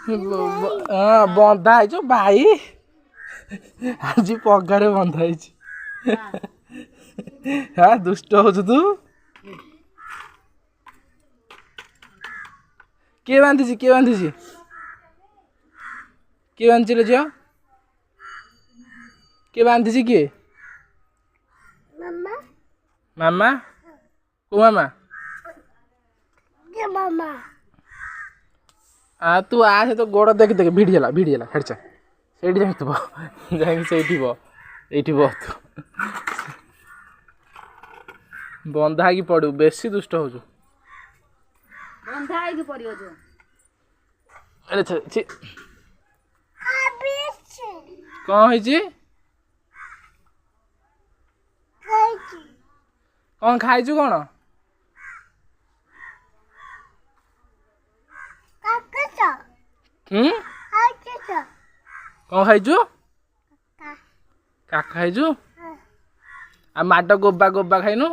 बंधा है भाई आज पगारे बंधा है हाँ दुष्ट हो तू किए बांधी किए बांधी किए बांधि झील किए बांधी किए मामा को मामा आ तू आसे तो गोड़ देख देख भिड़गला हेडचा से बहुत बंधा की पड़ू बेसी दुष्ट हो बंधा है पड़ियो जो अरे छी कौन है जी कौन खाइछु कौन कौन खाइछु काका खाइछु आ माड गोबा गोबा खाइनु